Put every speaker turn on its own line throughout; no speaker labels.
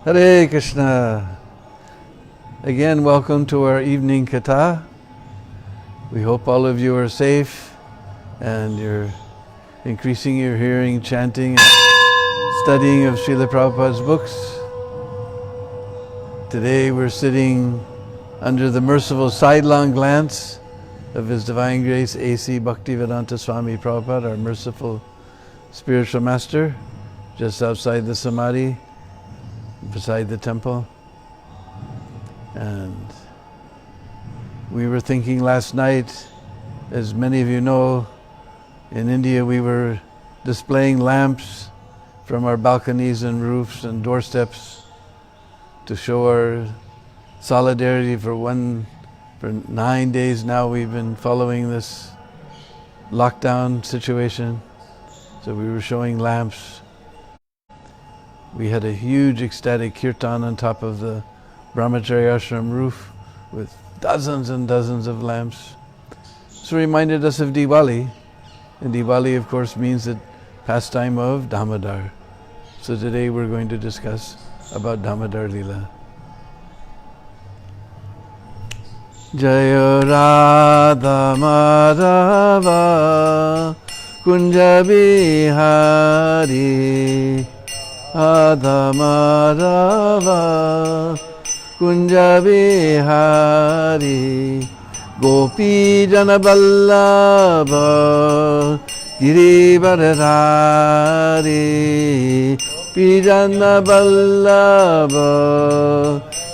Hare Krishna. Again, welcome to our evening katha. We hope all of you are safe and you're increasing your hearing, chanting, and studying of Srila Prabhupada's books. Today we're sitting under the merciful sidelong glance of His Divine Grace A.C. Bhaktivedanta Swami Prabhupada, our merciful spiritual master, just outside the Samadhi, beside the temple. And we were thinking last night, as many of you know, in India we were displaying lamps from our balconies and roofs and doorsteps to show our solidarity for 9 days now we've been following this lockdown situation. So we were showing lamps. We had a huge ecstatic kirtan on top of the Brahmachari ashram roof with dozens and dozens of lamps. So it reminded us of Diwali. And Diwali, of course, means the pastime of Damodar. So today we're going to discuss about Damodar Lila. Jaya Radha Madhava Kunja Bihari Radha Madhava Kunja Bihari Gopi Jana Vallabha Girivaradhari Pijana Vallabha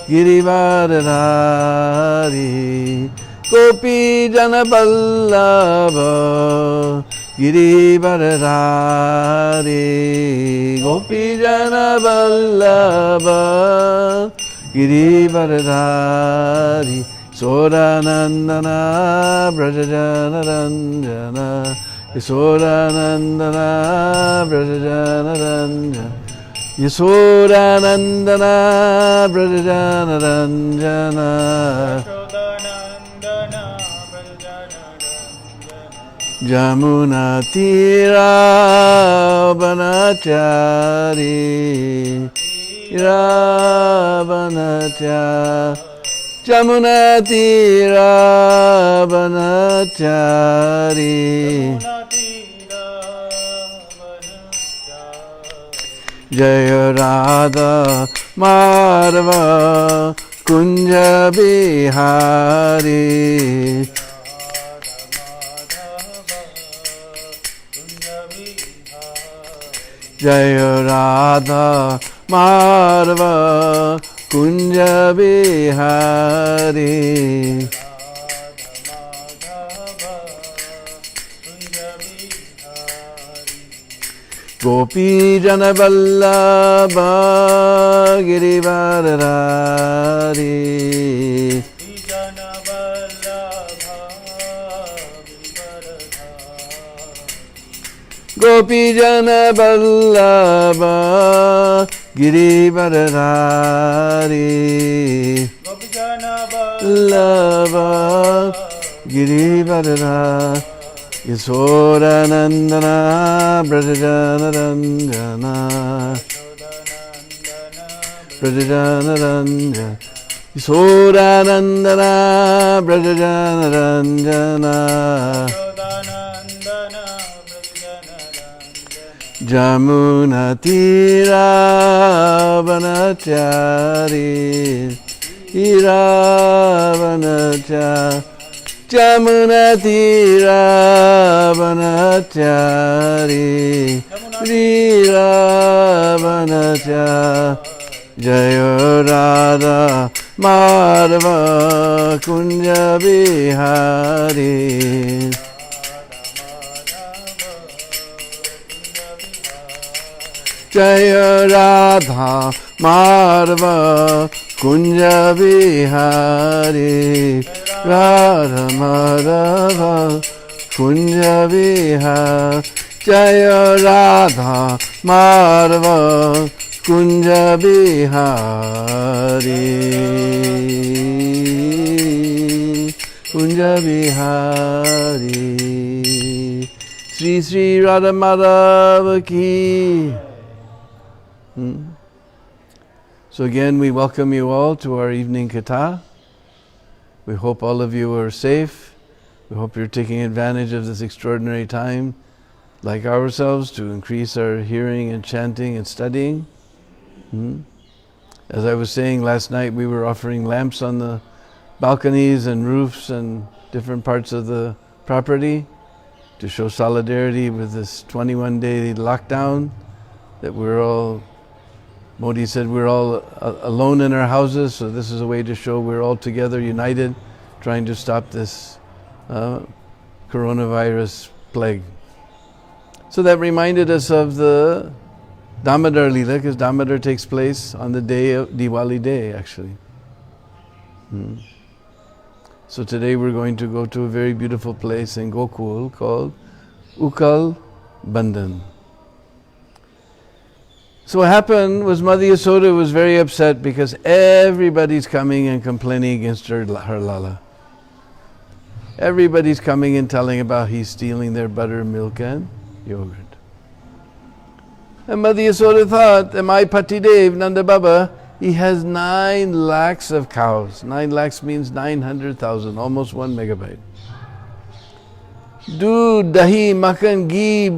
Girivaradhari Gopi Jana Vallabha Girivaradhari Gopi Jana Vallabha Girivaradhari Soranandana Brajajana Ranjana Soranandana Brajajana Ranjana Yasodanandana Brajajana Ranjana Jamuna Tira Banachari Ravanachari Jamuna Tira Banachari Jaya Radha Madhava Kunja Bihari Jaya Radha Madhava Kunja Bihari Gopi Jana Vallabha Girivaradhari Gopi Jana Vallabha Girivaradhari Gopi Jana Vallabha Girivaradhari Yasodanandana Brajajana Ranjana Brajajana Ranjana Yasodanandana Brajajana Ranjana Jamuna Tira Vanachari Iravanachari Jamuna Tira Vanachari Iravanachari Jaya Radha Madhava Kunja Bihari Jaya Radha Madhava Kunja Bihari Radha Madhava Kunja Bihari Jaya Radha Madhava Kunja Bihari Kunja Bihari Sri Sri Radha Madhava Ki So again, we welcome you all to our evening katha. We hope all of you are safe. We hope you're taking advantage of this extraordinary time, like ourselves, to increase our hearing and chanting and studying. As I was saying last night, we were offering lamps on the balconies and roofs and different parts of the property to show solidarity with this 21-day lockdown that Modi said we're all alone in our houses, so this is a way to show we're all together, united, trying to stop this coronavirus plague. So that reminded us of the Damodar Lila, because Damodar takes place on the day of Diwali day, actually. So today we're going to go to a very beautiful place in Gokul called Ukal Bandhan. So what happened was Mother Yasoda was very upset because everybody's coming and complaining against her Lala. Everybody's coming and telling about he's stealing their butter, milk and yogurt. And Mother Yasoda thought that my Patidev, Nanda Baba, he has 9 lakhs of cows. 9 lakhs means 900,000, almost 1 megabyte. Doodh, dahi, makhan, ghee,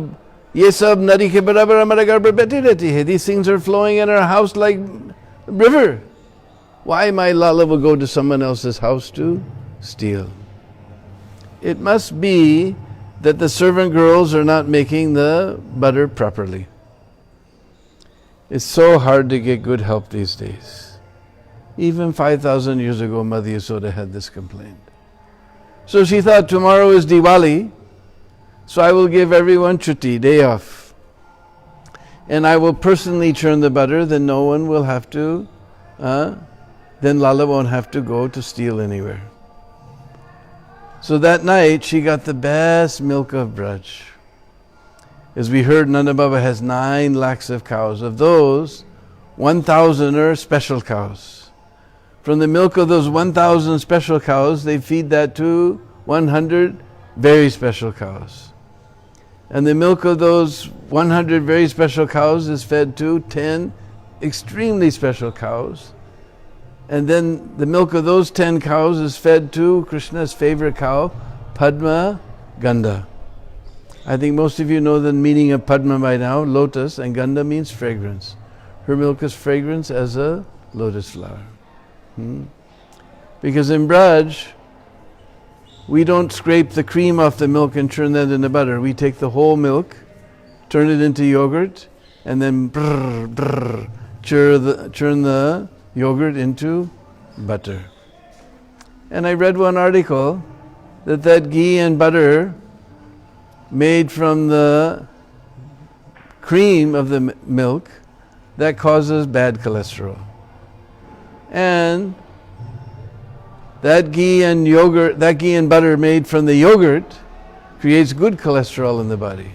ye sab nadi ke barabar hamara ghar par beti rehti hai. These things are flowing in our house like a river. Why my Lala will go to someone else's house to steal? It must be that the servant girls are not making the butter properly. It's so hard to get good help these days. Even 5,000 years ago, Mother Yasoda had this complaint. So she thought, tomorrow is Diwali, so I will give everyone chutti, day off. And I will personally churn the butter, then no one will have to, then Lala won't have to go to steal anywhere. So that night, she got the best milk of Braj. As we heard, Nanda Baba has 9 lakhs of cows. Of those, 1,000 are special cows. From the milk of those 1,000 special cows, they feed that to 100 very special cows. And the milk of those 100 very special cows is fed to 10 extremely special cows. And then the milk of those 10 cows is fed to Krishna's favorite cow, Padma Ganda. I think most of you know the meaning of Padma by now, lotus, and Ganda means fragrance. Her milk is fragrance as a lotus flower. Because in Braj, we don't scrape the cream off the milk and churn that into butter. We take the whole milk, turn it into yogurt, and then churn the yogurt into butter. And I read one article that ghee and butter made from the cream of the milk, that causes bad cholesterol. And that ghee and butter made from the yogurt creates good cholesterol in the body.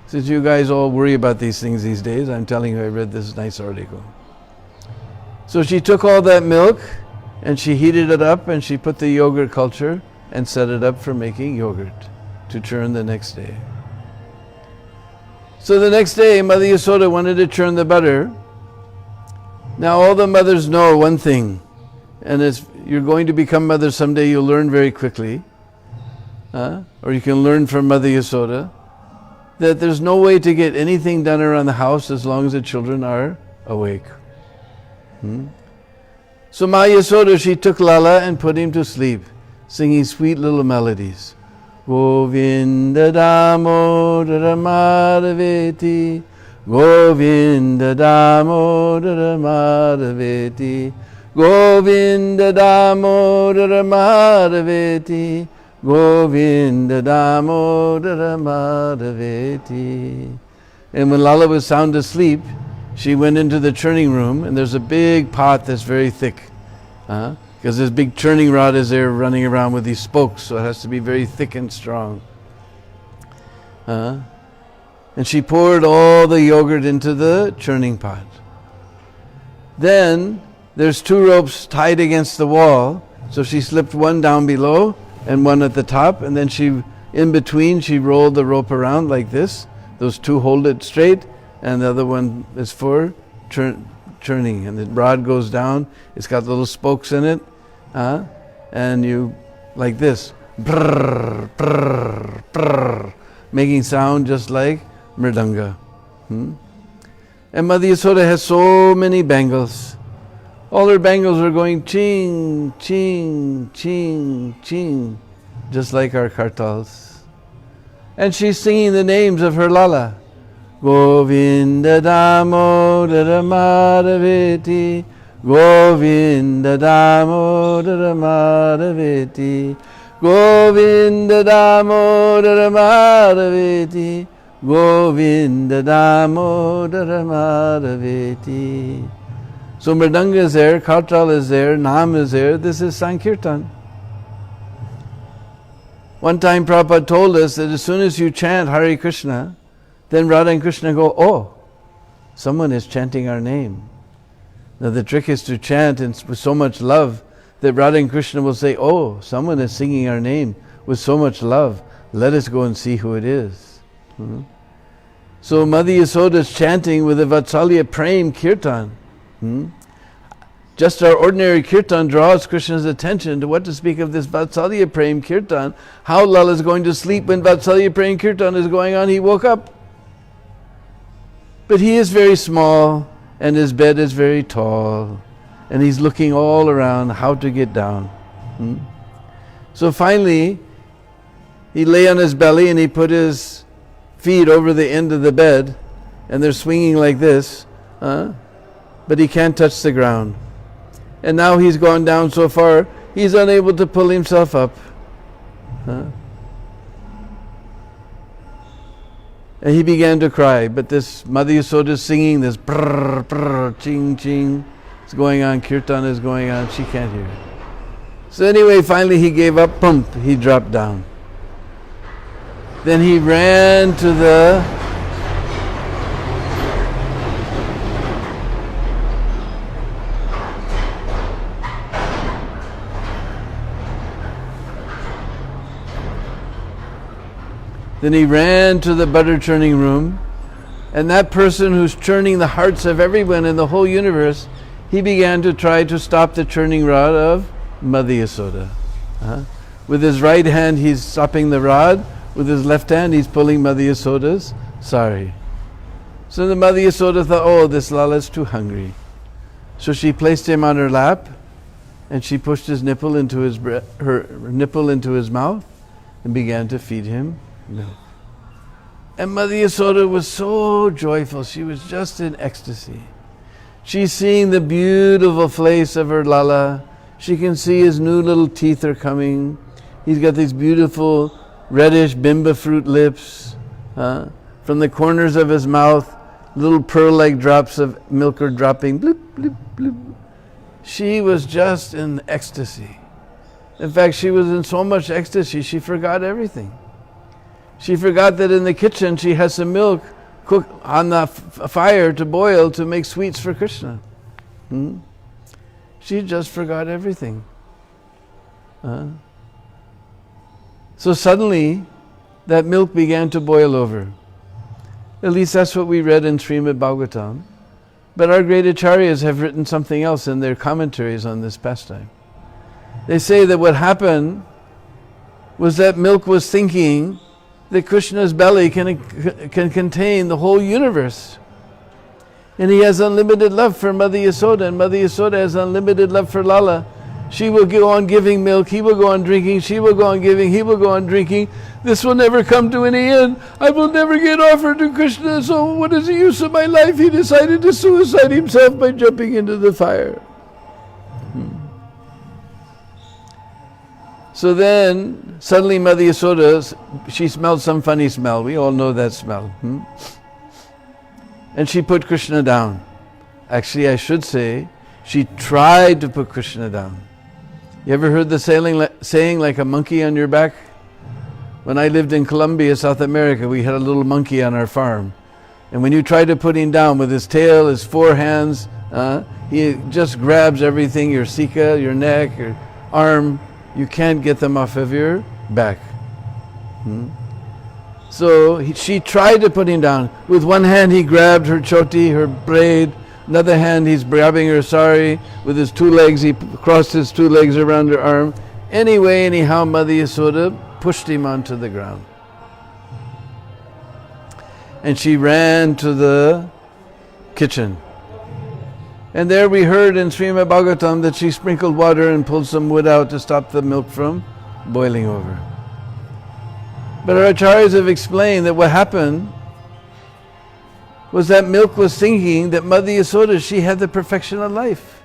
Since you guys all worry about these things these days, I'm telling you I read this nice article. So she took all that milk and she heated it up and she put the yogurt culture and set it up for making yogurt to churn the next day. So the next day, Mother Yasoda wanted to churn the butter. Now all the mothers know one thing, and as you're going to become mothers someday, you'll learn very quickly, or you can learn from Mother Yasoda, that there's no way to get anything done around the house as long as the children are awake. So Ma Yasoda, she took Lala and put him to sleep, singing sweet little melodies. Govinda Damodar Madhaveti, Govinda Damodar Madhaveti, Govinda Damodar Madhaveti, Govinda Damodar Madhaveti. And when Lala was sound asleep, she went into the churning room, and there's a big pot that's very thick. Because this big churning rod is there running around with these spokes, so it has to be very thick and strong. And she poured all the yogurt into the churning pot. Then there's 2 ropes tied against the wall, so she slipped one down below and one at the top, and then in between she rolled the rope around like this. Those 2 hold it straight, and the other one is for churning, and the rod goes down. It's got little spokes in it, and you, like this, brrr, brrr, brrr, making sound just like mridanga. And Mother Yasoda has so many bangles. All her bangles are going ching, ching, ching, ching, just like our kartals. And she's singing the names of her Lala. Govinda Damodar Madhaveti, Govinda Damodar Madhaveti, Govinda Damodar Madhaveti, Govinda Damodar Madhaveti. So Mridanga is there, Kartal is there, Nam is there. This is Sankirtan. One time Prabhupada told us that as soon as you chant Hare Krishna, then Radha and Krishna go, oh, someone is chanting our name. Now the trick is to chant with so much love that Radha and Krishna will say, oh, someone is singing our name with so much love. Let us go and see who it is. So Mother Yasoda is chanting with a Vatsalya Prem Kirtan. Just our ordinary kirtan draws Krishna's attention to what to speak of this Vatsalya Prem Kirtan. How Lala is going to sleep when Vatsalya Prem Kirtan is going on. He woke up. But he is very small and his bed is very tall and he's looking all around how to get down. So finally he lay on his belly and he put his feet over the end of the bed and they're swinging like this. But he can't touch the ground. And now he's gone down so far, he's unable to pull himself up. And he began to cry. But this Mother Yasoda is singing this brrr, brrr, ching, ching. It's going on, kirtan is going on, she can't hear. So anyway, finally he gave up, pump, he dropped down. Then he ran to the butter churning room, and that person who's churning the hearts of everyone in the whole universe, he began to try to stop the churning rod of Mother Yasoda. With his right hand he's stopping the rod, with his left hand he's pulling Mother Yasoda's sari. So the Mother Yasoda thought, oh, this Lala is too hungry. So she placed him on her lap and she pushed his nipple into her nipple into his mouth and began to feed him milk. And Mother Yasoda was so joyful, she was just in ecstasy. She's seeing the beautiful face of her Lala. She can see his new little teeth are coming. He's got these beautiful reddish bimba fruit lips. From the corners of his mouth, little pearl-like drops of milk are dropping. Bloop, bloop, bloop. She was just in ecstasy. In fact, she was in so much ecstasy, she forgot everything. She forgot that in the kitchen she has some milk cooked on the fire to boil to make sweets for Krishna. She just forgot everything. So suddenly, that milk began to boil over. At least that's what we read in Srimad Bhagavatam. But our great acharyas have written something else in their commentaries on this pastime. They say that what happened was that milk was thinking that Krishna's belly can contain the whole universe. And he has unlimited love for Mother Yasoda, and Mother Yasoda has unlimited love for Lala. She will go on giving milk, he will go on drinking, she will go on giving, he will go on drinking. This will never come to any end. I will never get offered to Krishna, so what is the use of my life? He decided to suicide himself by jumping into the fire. So then, suddenly Mother Yasoda, she smelled some funny smell. We all know that smell. And she put Krishna down. Actually, I should say, she tried to put Krishna down. You ever heard the saying like a monkey on your back? When I lived in Colombia, South America, we had a little monkey on our farm. And when you try to put him down with his tail, his four hands, he just grabs everything, your sika, your neck, your arm. You can't get them off of your back. So she tried to put him down. With one hand he grabbed her choti, her braid. Another hand, he's grabbing her sari with his two legs. He crossed his two legs around her arm. Anyway, anyhow, Mother Yasoda pushed him onto the ground. And she ran to the kitchen. And there we heard in Srimad Bhagavatam that she sprinkled water and pulled some wood out to stop the milk from boiling over. But our acharyas have explained that what happened was that milk was thinking that Mother Yasoda, she had the perfection of life.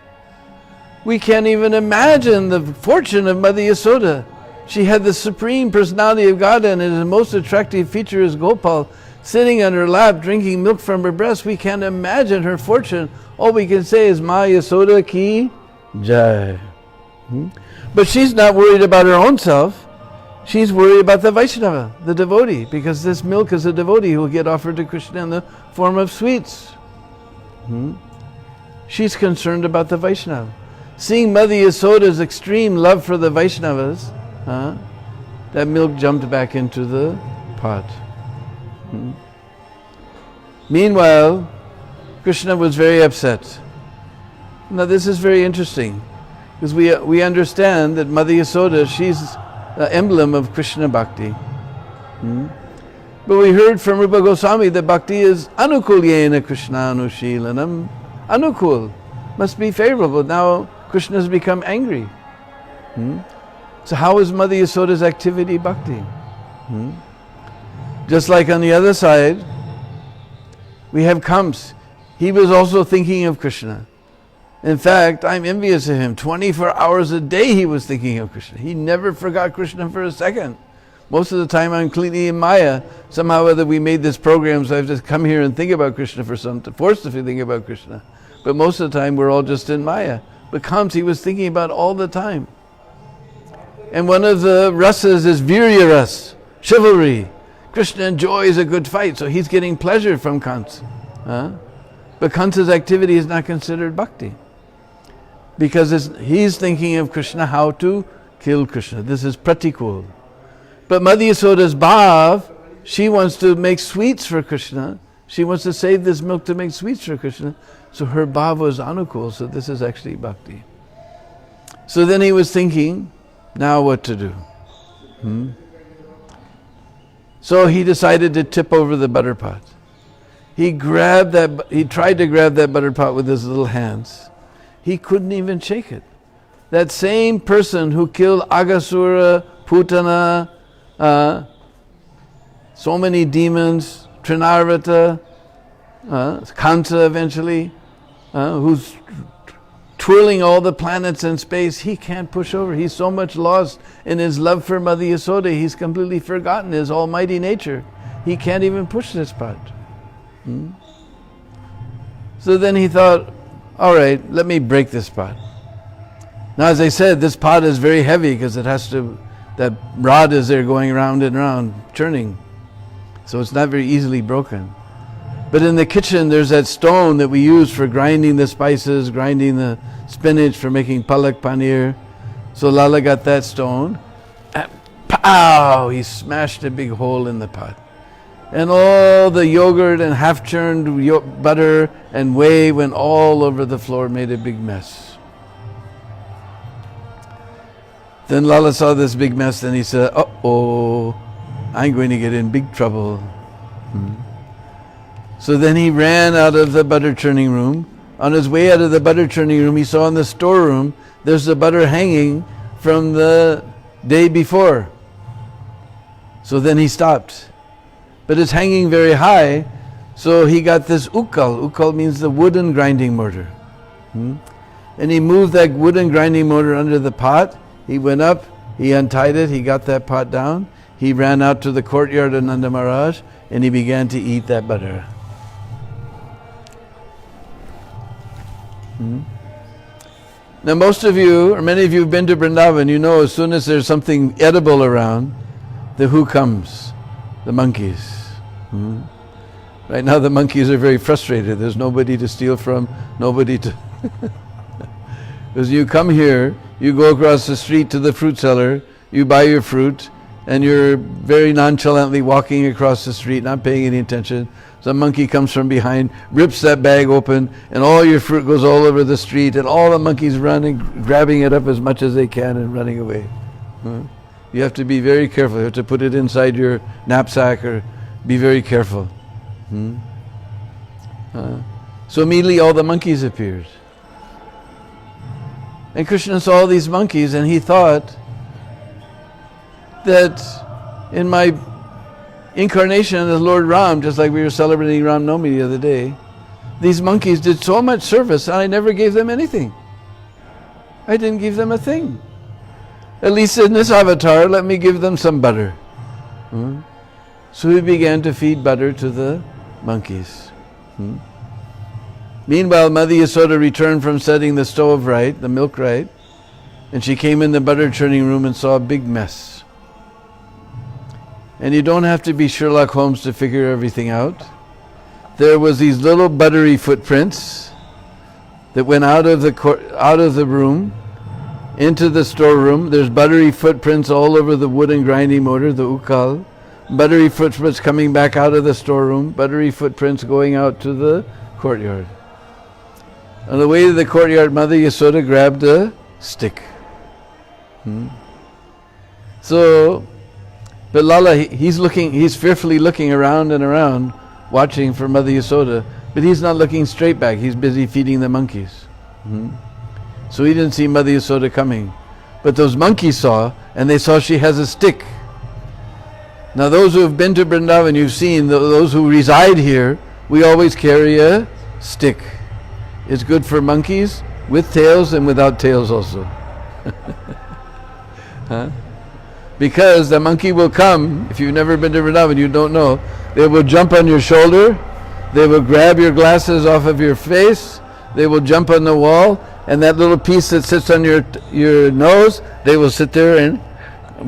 We can't even imagine the fortune of Mother Yasoda. She had the supreme personality of Godhead, and his most attractive feature is Gopal, sitting on her lap, drinking milk from her breast. We can't imagine her fortune. All we can say is, Ma Yasoda ki jai. But she's not worried about her own self. She's worried about the Vaishnava, the devotee, because this milk is a devotee who will get offered to Krishna in the form of sweets. She's concerned about the Vaishnava. Seeing Mother Yasoda's extreme love for the Vaishnavas, that milk jumped back into the pot. Meanwhile, Krishna was very upset. Now this is very interesting, because we understand that Mother Yasoda, she's the emblem of Krishna Bhakti. But we heard from Rupa Goswami that Bhakti is anukulyena Krishna anushilanam. Anukul must be favorable. Now Krishna has become angry. So how is Mother Yasoda's activity Bhakti? Just like on the other side, we have Kams. He was also thinking of Krishna. In fact, I'm envious of him. 24 hours a day he was thinking of Krishna. He never forgot Krishna for a second. Most of the time I'm completely in Maya. Somehow or other we made this program, so I have to come here and think about Krishna for something, forced to think about Krishna. But most of the time we're all just in Maya. But Kams he was thinking about all the time. And one of the rasas is Virya ras, chivalry. Krishna enjoys a good fight, so he's getting pleasure from Kansa. But Kansa's activity is not considered bhakti. Because he's thinking of Krishna, how to kill Krishna. This is pratikul. But Mother Yasoda's bhav, she wants to make sweets for Krishna. She wants to save this milk to make sweets for Krishna. So her bhav was anukul, so this is actually bhakti. So then he was thinking, now what to do? So he decided to tip over the butter pot. He tried to grab that butter pot with his little hands. He couldn't even shake it. That same person who killed Agasura, Putana, so many demons, Trinarvata, Kansa eventually, who's twirling all the planets in space, he can't push over. He's so much lost in his love for Mother Yasoda, he's completely forgotten his almighty nature. He can't even push this pot. So then he thought, all right, let me break this pot. Now as I said, this pot is very heavy because that rod is there going round and round, churning. So it's not very easily broken. But in the kitchen there's that stone that we use for grinding the spices, grinding the spinach, for making palak paneer. So Lala got that stone, and pow! He smashed a big hole in the pot. And all the yogurt and half-churned butter and whey went all over the floor, made a big mess. Then Lala saw this big mess and he said, uh-oh, I'm going to get in big trouble. So then he ran out of the butter churning room. On his way out of the butter churning room, he saw in the storeroom, there's the butter hanging from the day before. So then he stopped. But it's hanging very high, so he got this ukkal. Ukkal means the wooden grinding mortar. And he moved that wooden grinding mortar under the pot. He went up, he untied it, he got that pot down. He ran out to the courtyard of Nanda Maharaj and he began to eat that butter. Now most of you, or many of you have been to Vrindavan, you know as soon as there's something edible around, who comes? The monkeys. Right now the monkeys are very frustrated. There's nobody to steal from, nobody to... Because you come here, you go across the street to the fruit seller, you buy your fruit, and you're very nonchalantly walking across the street, not paying any attention. Some monkey comes from behind, rips that bag open, and all your fruit goes all over the street, and all the monkeys running, grabbing it up as much as they can and running away. You have to be very careful. You have to put it inside your knapsack or be very careful. So immediately all the monkeys appeared. And Krishna saw all these monkeys and he thought that in my incarnation as Lord Ram, just like we were celebrating Ram Navami the other day, these monkeys did so much service and I never gave them anything. I didn't give them a thing. At least in this avatar, let me give them some butter. So he began to feed butter to the monkeys. Meanwhile, Mother Yasoda returned from setting the stove right, the milk right, and she came in the butter churning room and saw a big mess. And you don't have to be Sherlock Holmes to figure everything out. There was these little buttery footprints that went out of the room into the storeroom. There's buttery footprints all over the wooden grinding motor, the ukal. Buttery footprints coming back out of the storeroom. Buttery footprints going out to the courtyard. On the way to the courtyard, Mother Yasoda grabbed a stick. So, but Lala, he's fearfully looking around and around, watching for Mother Yasoda, but he's not looking straight back. He's busy feeding the monkeys. So he didn't see Mother Yasoda coming. But those monkeys saw, and they saw she has a stick. Now those who have been to Vrindavan, you've seen, those who reside here, we always carry a stick. It's good for monkeys, with tails and without tails also. Because the monkey will come, if you've never been to Vrindavan, you don't know, they will jump on your shoulder, they will grab your glasses off of your face, they will jump on the wall, and that little piece that sits on your nose, they will sit there and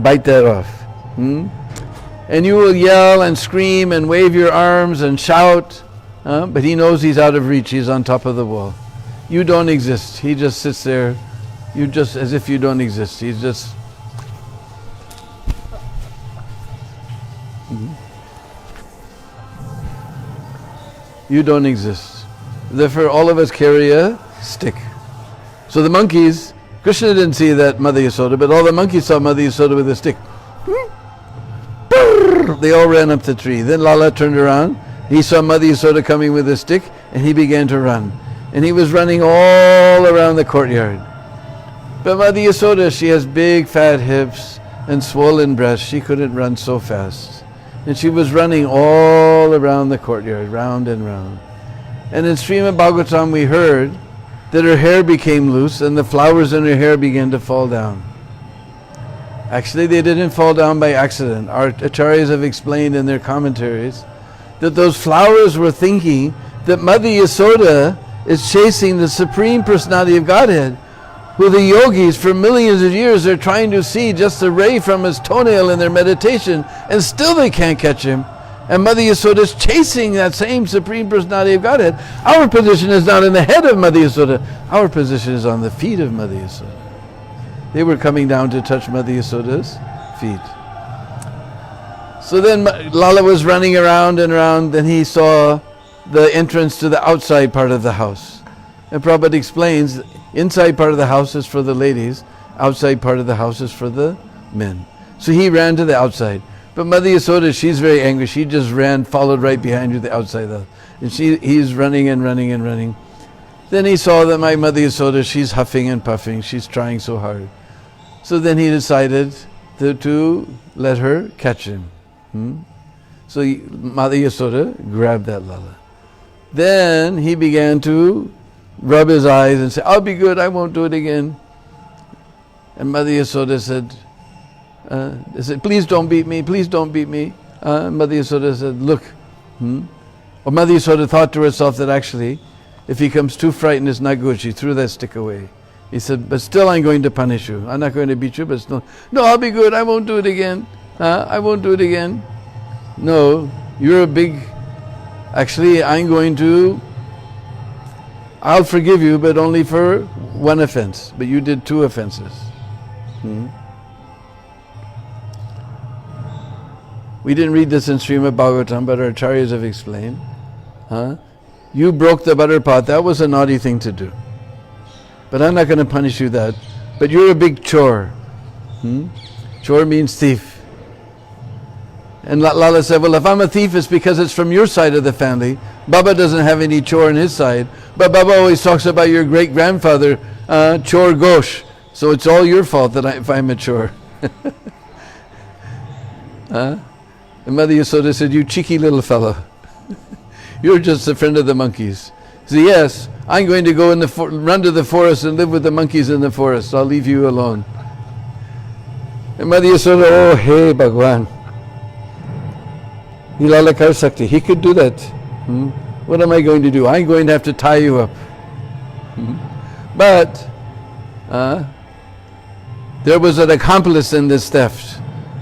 bite that off. And you will yell and scream and wave your arms and shout, but he knows he's out of reach, he's on top of the wall. You don't exist, he just sits there, you just as if you don't exist, he's just... You don't exist. Therefore all of us carry a stick. So the monkeys, Krishna didn't see that Mother Yasoda, but all the monkeys saw Mother Yasoda with a stick. They all ran up the tree. Then Lala turned around. He saw Mother Yasoda coming with a stick, and he began to run. And he was running all around the courtyard. But Mother Yasoda, she has big fat hips and swollen breasts. She couldn't run so fast. And she was running all around the courtyard, round and round. And in Srimad Bhagavatam we heard that her hair became loose and the flowers in her hair began to fall down. Actually, they didn't fall down by accident. Our acharyas have explained in their commentaries that those flowers were thinking that Mother Yasoda is chasing the Supreme Personality of Godhead, who the yogis for millions of years are trying to see just a ray from his toenail in their meditation, and still they can't catch him. And Mother Yasoda is chasing that same Supreme Personality of Godhead. Our position is not in the head of Mother Yasoda. Our position is on the feet of Mother Yasoda. They were coming down to touch Mother Yasoda's feet. So then Lala was running around and around, and he saw the entrance to the outside part of the house. And Prabhupada explains, inside part of the house is for the ladies, outside part of the house is for the men. So he ran to the outside. But Mother Yasoda, she's very angry. She just ran, followed right behind you, the outside of the house. And he's running and running and running. Then he saw that my Mother Yasoda, she's huffing and puffing. She's trying so hard. So then he decided to let her catch him. So Mother Yasoda grabbed that Lala. Then he began to rub his eyes and say, I'll be good, I won't do it again. And Mother Yasoda said, please don't beat me, please don't beat me. Mother Yasoda said, look. Or Mother Yasoda thought to herself that actually, if he comes too frightened, it's not good. She threw that stick away. He said, but still I'm going to punish you. I'm not going to beat you, but still. No, I'll be good, I won't do it again. I won't do it again. No, you're a big... Actually, I'll forgive you, but only for one offense. But you did 2 offenses. We didn't read this in Srimad Bhagavatam, but our acharyas have explained Huh? You broke the butter pot. That was a naughty thing to do. But I'm not going to punish you that. But you're a big chore. Chore means thief. And Lala said, well, if I'm a thief, it's because it's from your side of the family. Baba doesn't have any chore on his side. But Baba always talks about your great-grandfather, Chor Ghosh. So it's all your fault that if I'm a chore. And Mother Yasoda said, you cheeky little fellow. You're just a friend of the monkeys. He said, yes, I'm going to go in run to the forest and live with the monkeys in the forest. I'll leave you alone. And Mother Yasoda, oh, hey, Bhagwan. Lila kar sakti. He could do that. What am I going to do? I'm going to have to tie you up. But there was an accomplice in this theft,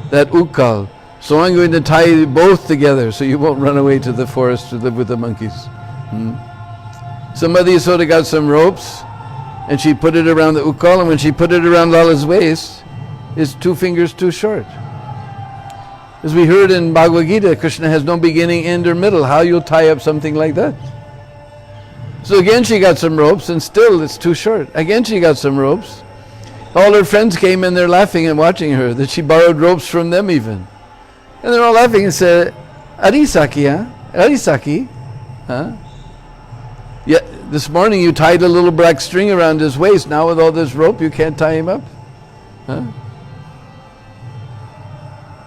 that Ukkal. So I'm going to tie you both together so you won't run away to the forest to live with the monkeys. So Mother Yasoda got some ropes and she put it around the Ukkal, and when she put it around Lala's waist, his 2 fingers too short. As we heard in Bhagavad Gita, Krishna has no beginning, end or middle. How you'll tie up something like that? So again she got some ropes and still it's too short. Again she got some ropes. All her friends came and they're laughing and watching her, that she borrowed ropes from them even. And they're all laughing and said, Arisaki, huh? Arisaki? Huh? Yeah, this morning you tied a little black string around his waist. Now with all this rope you can't tie him up? Huh?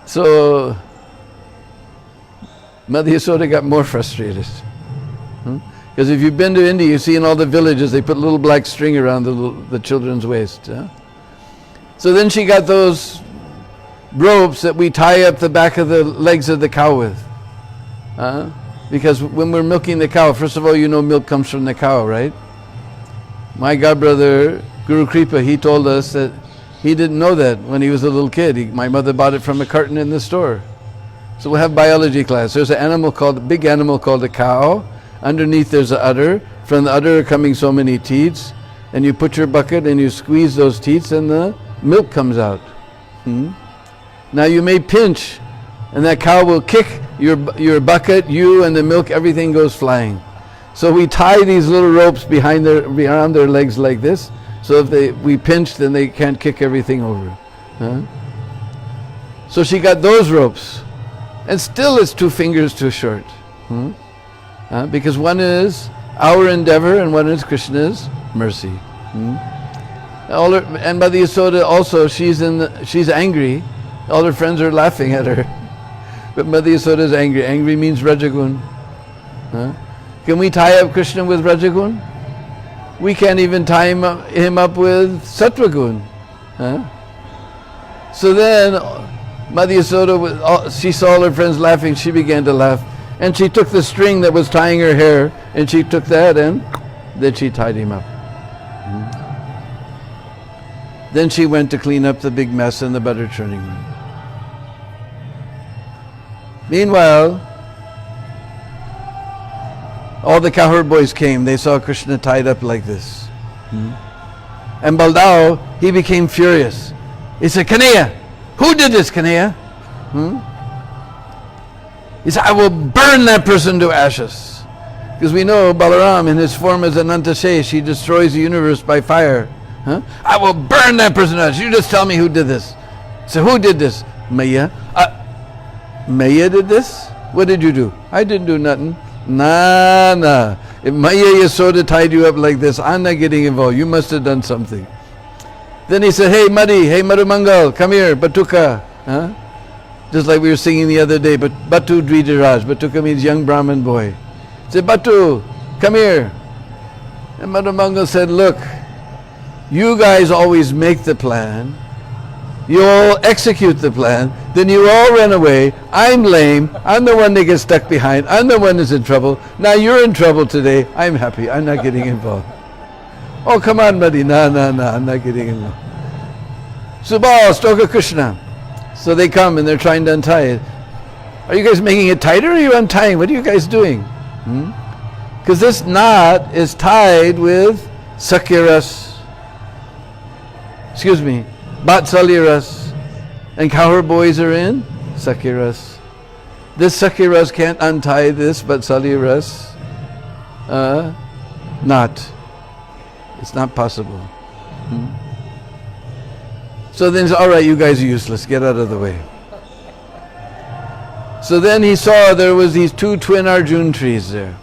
So Mother Yasoda got more frustrated. Because if you've been to India, you see in all the villages they put a little black string around the children's waist. So then she got those ropes that we tie up the back of the legs of the cow with. Because when we're milking the cow, first of all, you know milk comes from the cow, right? My godbrother, Guru Kripa, he told us that he didn't know that when he was a little kid. My mother bought it from a carton in the store. So we'll have biology class. There's a big animal called a cow. Underneath there's an udder. From the udder are coming so many teats. And you put your bucket and you squeeze those teats and the milk comes out. Now you may pinch and that cow will kick your bucket, you and the milk, everything goes flying. So we tie these little ropes behind their legs like this. So if we pinch, then they can't kick everything over. So she got those ropes. And still it's 2 fingers too short. Because one is our endeavor and one is Krishna's mercy. And Mother Yasoda also, she's angry. All her friends are laughing at her. But Mother Yasoda is angry. Angry means Rajagun. Can we tie up Krishna with Rajagun? We can't even tie him up with Sattvagun. So then Mother Yasoda, she saw all her friends laughing, she began to laugh. And she took the string that was tying her hair, and she took that and then she tied him up. Then she went to clean up the big mess in the butter churning room. Meanwhile, all the cowherd boys came. They saw Krishna tied up like this. And Baldao, he became furious. He said, Kanaya, who did this, Kanaya? He said, I will burn that person to ashes. Because we know Balaram in his form as Anantashesh, he destroys the universe by fire. I will burn that person to ashes. You just tell me who did this. So who did this? Maya. Maya did this? What did you do? I didn't do nothing. Nah. If Maya Yasoda tied you up like this, I'm not getting involved. You must have done something. Then he said, hey Madhumangal, come here, Batuka. Just like we were singing the other day, but Batu Dvijaraj. Batuka means young Brahmin boy. He said, Batu, come here. And Madhumangal said, look, you guys always make the plan. You all execute the plan, then you all run away. I'm lame. I'm the one that gets stuck behind. I'm the one that's in trouble. Now you're in trouble today. I'm happy. I'm not getting involved. Oh, come on, buddy. No, I'm not getting involved. Subal, Stoka Krishna. So they come and they're trying to untie it. Are you guys making it tighter or are you untying? What are you guys doing? Because this knot is tied with Sakyaras. Vatsalyaras, and cowherd boys are in Sakyaras. This Sakyaras can't untie this Vatsalyaras. Not. It's not possible. So then he said, all right, you guys are useless. Get out of the way. So then he saw there was these two twin Arjun trees there.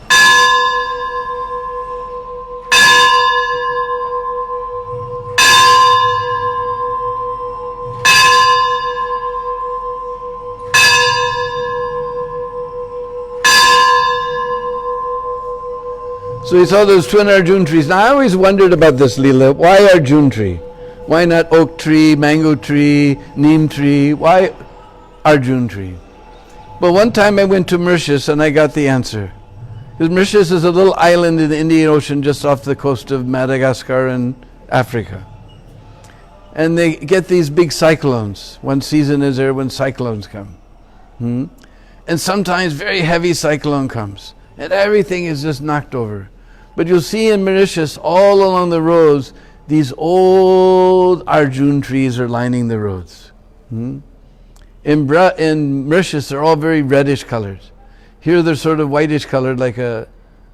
So he saw those twin Arjun trees. Now I always wondered about this, Lila. Why Arjun tree? Why not oak tree, mango tree, neem tree? Why Arjun tree? But one time I went to Mauritius and I got the answer. Because Mauritius is a little island in the Indian Ocean just off the coast of Madagascar and Africa. And they get these big cyclones. One season is there when cyclones come. And sometimes very heavy cyclone comes. And everything is just knocked over. But you'll see in Mauritius, all along the roads, these old Arjun trees are lining the roads. In Mauritius, they're all very reddish colored. Here they're sort of whitish colored like a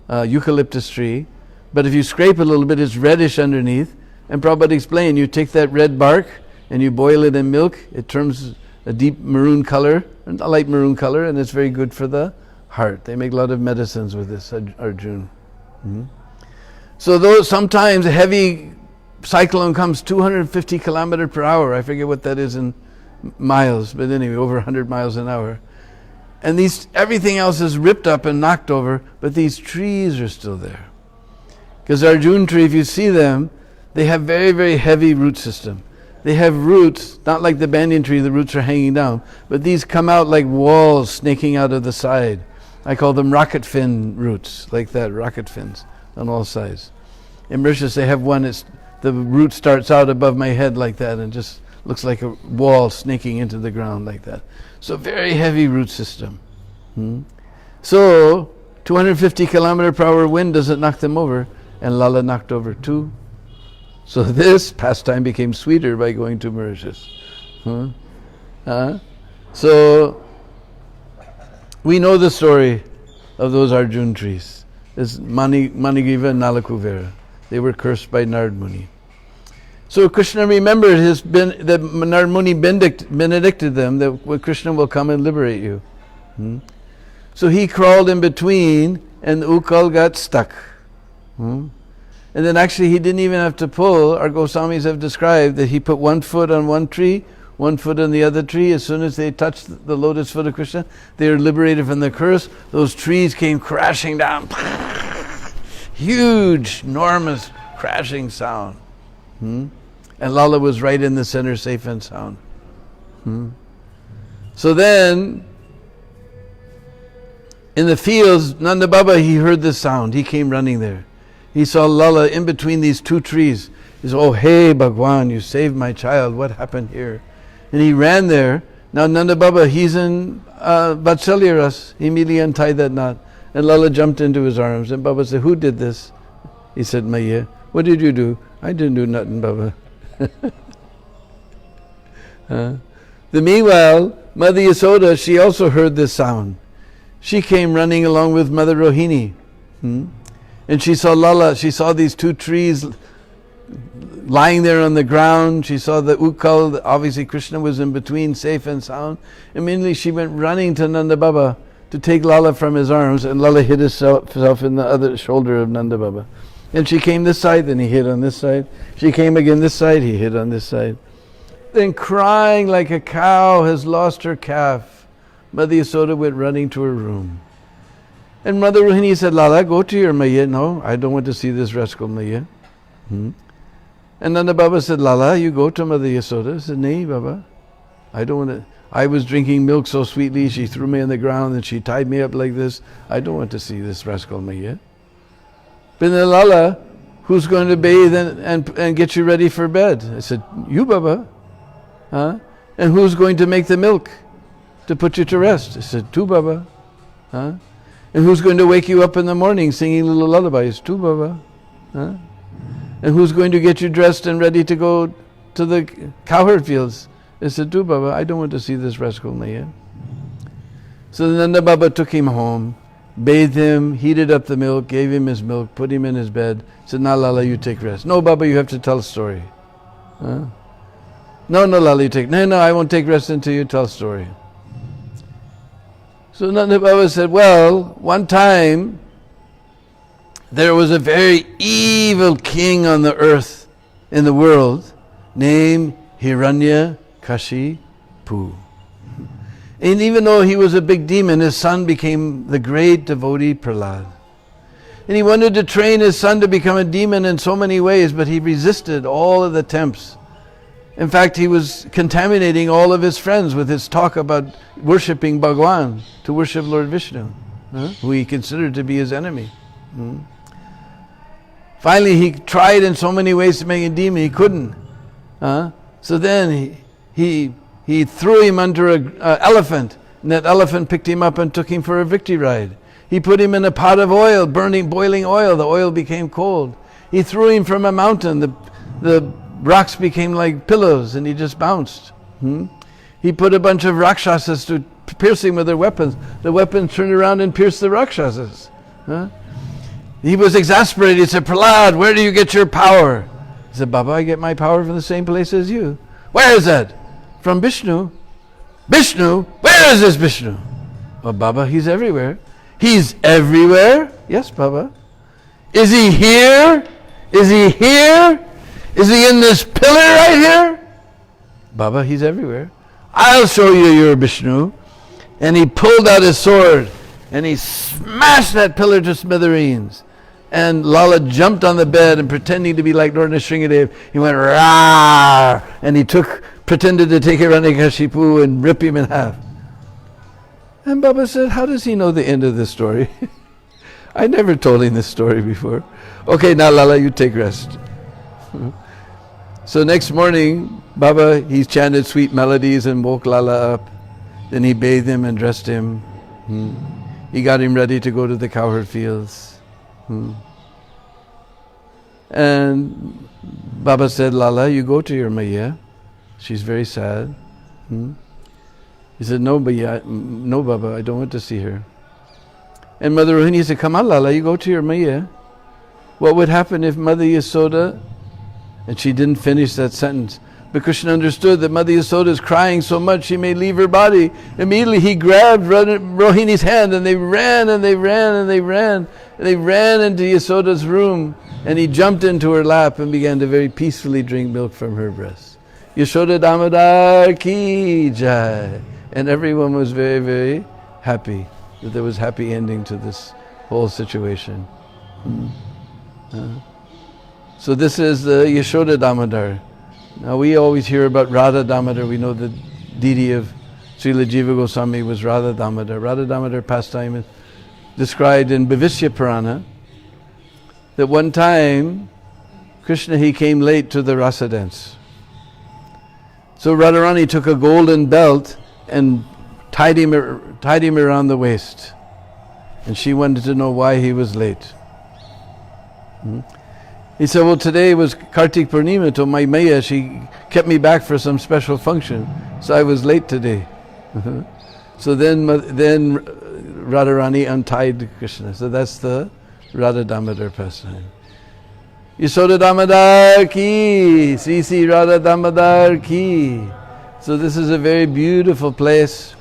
eucalyptus tree. But if you scrape a little bit, it's reddish underneath. And Prabhupada explained, you take that red bark and you boil it in milk, it turns a deep maroon color, a light maroon color, and it's very good for the heart. They make a lot of medicines with this Arjun. So though sometimes a heavy cyclone comes 250 kilometers per hour, I forget what that is in miles, but anyway, over 100 miles an hour. And everything else is ripped up and knocked over, but these trees are still there. Because Arjun tree, if you see them, they have very, very heavy root system. They have roots, not like the banyan tree, the roots are hanging down, but these come out like walls snaking out of the side. I call them rocket fin roots, like that, rocket fins on all sides. In Mauritius they have one, the root starts out above my head like that and just looks like a wall snaking into the ground like that. So very heavy root system. So 250 kilometer per hour wind doesn't knock them over, and Lala knocked over too. So this pastime became sweeter by going to Mauritius. So we know the story of those Arjun trees. It's Manigriva and Nalakuvera. They were cursed by Narad Muni. So Krishna remembered that Narad Muni benedicted them, that Krishna will come and liberate you. So he crawled in between and the ukal got stuck. And then actually he didn't even have to pull. Our Goswamis have described that he put one foot on one tree, one foot on the other tree. As soon as they touched the lotus foot of Krishna, they were liberated from the curse. Those trees came crashing down. Huge, enormous crashing sound. And Lala was right in the center, safe and sound. So then, in the fields, Nanda Baba, he heard the sound. He came running there. He saw Lala in between these two trees. He said, oh, hey, Bhagwan, you saved my child. What happened here? And he ran there. Now Nanda Baba, he's in Vatsalya Ras. He immediately untied that knot. And Lala jumped into his arms. And Baba said, who did this? He said, Maya. What did you do? I didn't do nothing, Baba. Meanwhile, Mother Yasoda, she also heard this sound. She came running along with Mother Rohini. And she saw Lala, she saw these two trees lying there on the ground. She saw the ukal, obviously Krishna was in between, safe and sound. Immediately she went running to Nanda Baba to take Lala from his arms, and Lala hid herself in the other shoulder of Nanda Baba. And she came this side, then he hid on this side. She came again this side, he hid on this side. Then crying like a cow has lost her calf, Mother Yasoda went running to her room. And Mother Rohini said, Lala, go to your Maya. No, I don't want to see this rascal Maya. And Nanda Baba said, Lala, you go to Mother Yasoda. I said, Nay, Baba, I don't want to. I was drinking milk so sweetly, she threw me on the ground and she tied me up like this. I don't want to see this rascal Maya. But then Lala, who's going to bathe and get you ready for bed? I said, you, Baba. And who's going to make the milk to put you to rest? I said, tu, Baba. And who's going to wake you up in the morning singing little lullabies? Tu, Baba. And who's going to get you dressed and ready to go to the cowherd fields? I said, tu, Baba, I don't want to see this rascal Maya. So Nanda Baba took him home, bathed him, heated up the milk, gave him his milk, put him in his bed, said, "Now Lala, you take rest." "No, Baba, you have to tell a story." Huh? No, Lala, you take. No, I won't take rest until you tell a story. So Nanda Baba said, well, one time there was a very evil king on the earth, in the world, named Hiranyakashipu. And even though he was a big demon, his son became the great devotee Prahlad. And he wanted to train his son to become a demon in so many ways, but he resisted all of the attempts. In fact, he was contaminating all of his friends with his talk about worshipping Bhagwan, to worship Lord Vishnu, who he considered to be his enemy. Finally, he tried in so many ways to make a demon, he couldn't. So then he threw him under an elephant, and that elephant picked him up and took him for a victory ride. He put him in a pot of oil, boiling oil. The oil became cold. He threw him from a mountain. The rocks became like pillows, and he just bounced. He put a bunch of Rakshasas to pierce him with their weapons. The weapons turned around and pierced the Rakshasas. He was exasperated. He said, "Prahlad, where do you get your power?" He said, "Baba, I get my power from the same place as you." "Where is that?" "From Vishnu." "Vishnu? Where is this Vishnu?" "Well, Baba, he's everywhere." "He's everywhere?" "Yes, Baba." "Is he here? Is he here? Is he in this pillar right here?" "Baba, he's everywhere." "I'll show you your Vishnu." And he pulled out his sword and he smashed that pillar to smithereens. And Lala jumped on the bed and pretending to be like Lord Nrsingadev, he went "Rawr!" and he pretended to take Hiranyakashipu and rip him in half. And Baba said, "How does he know the end of this story?" I never told him this story before. "Okay, now Lala, you take rest." So next morning, Baba, he chanted sweet melodies and woke Lala up. Then he bathed him and dressed him. He got him ready to go to the cowherd fields. And Baba said, "Lala, you go to your Maya. She's very sad." He said, no, Baba, I don't want to see her." And Mother Rohini said, "Come on, Lala, you go to your Maya. What would happen if Mother Yasoda..." And she didn't finish that sentence. But Krishna understood that Mother Yasoda is crying so much she may leave her body. Immediately he grabbed Rohini's hand and they ran and they ran and they ran. And they ran into Yasoda's room and he jumped into her lap and began to very peacefully drink milk from her breast. Yashoda Damodar ki jai. And everyone was very, very happy that there was happy ending to this whole situation. So this is the Yashoda Damodar. Now we always hear about Radha Damodar. We know the deity of Srila Jiva Goswami was Radha Damodar. Radha Damodar pastime is described in Bhavishya Purana that one time Krishna, he came late to the rasa dance. So Radharani took a golden belt and tied him around the waist. And she wanted to know why he was late. He said, "Well, today was Kartik Purnima, so my Maya, she kept me back for some special function, so I was late today." So then Radharani untied Krishna. So that's the Radha Damodar pastime. Yasoda Damodar ki, Sri Radha Damodar ki. So this is a very beautiful place,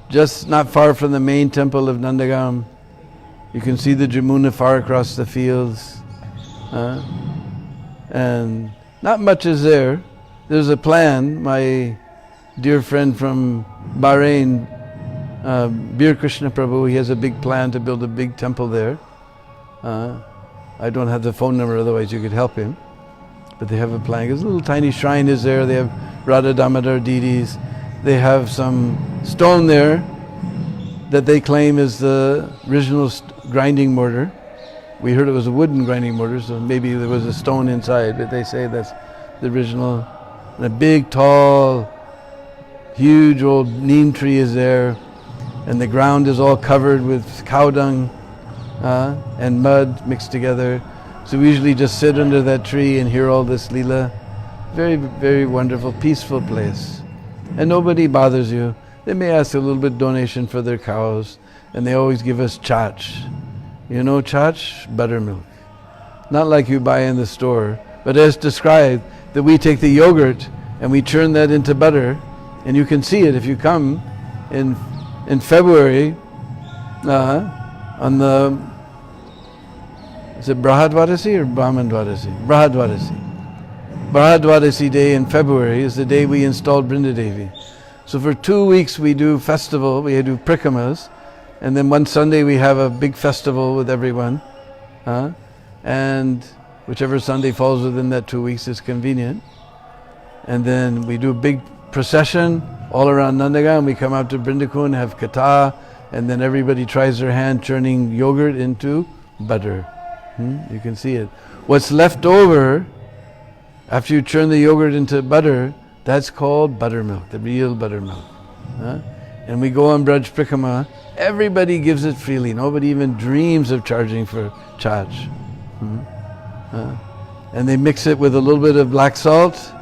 just not far from the main temple of Nandagam. You can see the Jamuna far across the fields. And not much is there. There's a plan. My dear friend from Bahrain, Bir Krishna Prabhu, he has a big plan to build a big temple there. I don't have the phone number, otherwise you could help him. But they have a plan. There's a little tiny shrine is there. They have Radha Damodar deities. They have some stone there that they claim is the original grinding mortar. We heard it was a wooden grinding mortar, so maybe there was a stone inside, but they say that's the original. And a big, tall, huge old neem tree is there, and the ground is all covered with cow dung and mud mixed together. So we usually just sit under that tree and hear all this Lila. Very, very wonderful, peaceful place. And nobody bothers you. they may ask a little bit donation for their cows, and they always give us chach. You know chach? Buttermilk. Not like you buy in the store, but as described, that we take the yogurt and we churn that into butter, and you can see it if you come in February on the, is it Brahadwadasi or Brahmandwadasi? Brahadwadasi. Brahadwadasi day in February is the day we installed Brindadevi. So for 2 weeks we do festival, we do prikamas, and then one Sunday we have a big festival with everyone. And whichever Sunday falls within that 2 weeks is convenient. And then we do a big procession all around Nandaga, and we come out to Brindakun, have katha, and then everybody tries their hand churning yogurt into butter. You can see it. What's left over after you churn the yogurt into butter, that's called buttermilk, the real buttermilk. And we go on Braj Prikama, everybody gives it freely. Nobody even dreams of charging for chach. And they mix it with a little bit of black salt,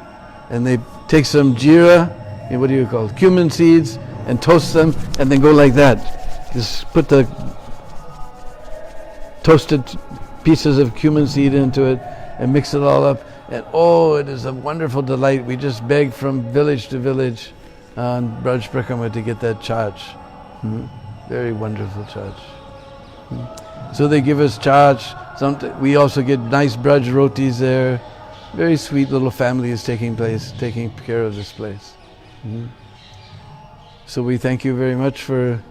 and they take some jeera, what do you call it, cumin seeds, and toast them, and then go like that. Just put the toasted pieces of cumin seed into it and mix it all up. And oh, it is a wonderful delight. We just beg from village to village on Braj Prakama to get that chach. Very wonderful chach. So they give us chach. We also get nice Braj rotis there. Very sweet little family is taking care of this place. So we thank you very much for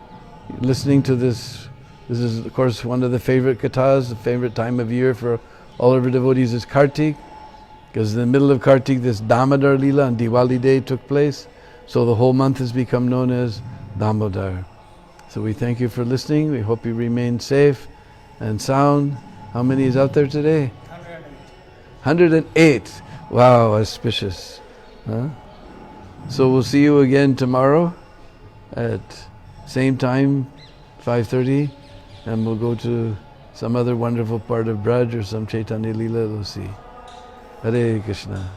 listening to this. This is, of course, one of the favorite kathas. The favorite time of year for all of our devotees is Kartik, because in the middle of Kartik, this Damodar Lila on Diwali day took place. So the whole month has become known as Damodar. So we thank you for listening. We hope you remain safe and sound. How many is out there today? 108. Wow, auspicious. So we'll see you again tomorrow at same time, 5:30, and we'll go to some other wonderful part of Braj or some Chaitanya Lila, we'll see. Hare Krishna.